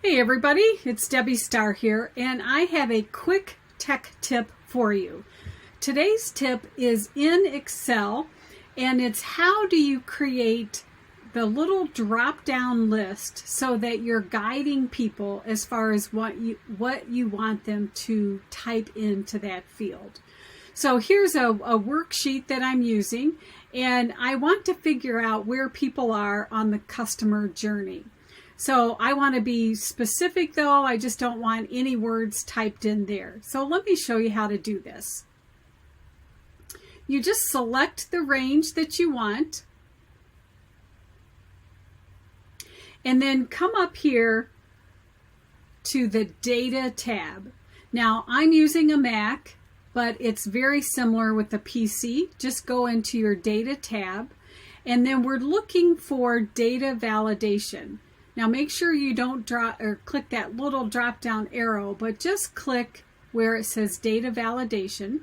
Hey everybody, it's Debbie Starr here, and I have a quick tech tip for you. Today's tip is in Excel, and it's how do you create the little drop-down list so that you're guiding people as far as what you want them to type into that field. So here's a worksheet that I'm using, and I want to figure out where people are on the customer journey. So I want to be specific though, I just don't want any words typed in there. So let me show you how to do this. You just select the range that you want, and then come up here to the Data tab. Now I'm using a Mac, but it's very similar with the PC. Just go into your Data tab, and then we're looking for data validation. Now make sure you don't click that little drop down arrow, but just click where it says data validation.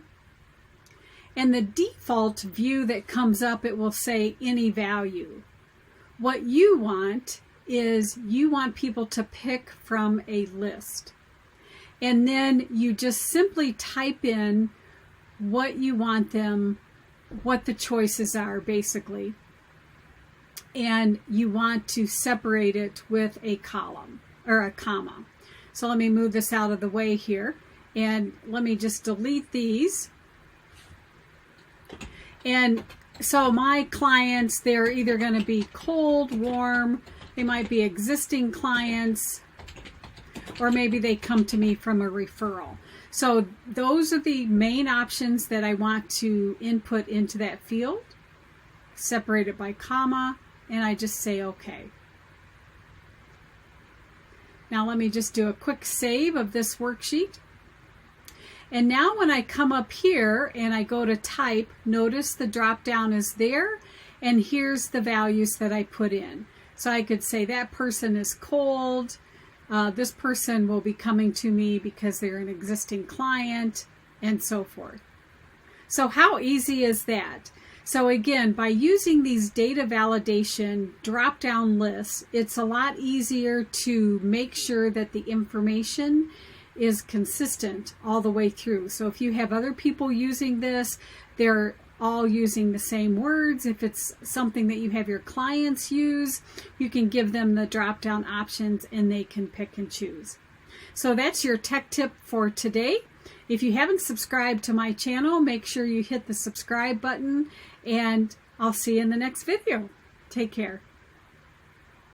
And the default view that comes up, it will say any value. What you want is you want people to pick from a list. And then you just simply type in what you want them, what the choices are basically. And you want to separate it with a column or a comma. So let me move this out of the way here, and let me just delete these. And so my clients, they're either going to be cold, warm, they might be existing clients, or maybe they come to me from a referral. So those are the main options that I want to input into that field. Separate it by comma. And I just say OK. Now let me just do a quick save of this worksheet. And now when I come up here and I go to type, notice the drop down is there, and here's the values that I put in. So I could say that person is cold, this person will be coming to me because they're an existing client, and so forth. So how easy is that? So again, by using these data validation drop-down lists, it's a lot easier to make sure that the information is consistent all the way through. So if you have other people using this, they're all using the same words. If it's something that you have your clients use, you can give them the drop-down options and they can pick and choose. So that's your tech tip for today. If you haven't subscribed to my channel, make sure you hit the subscribe button, and I'll see you in the next video. Take care.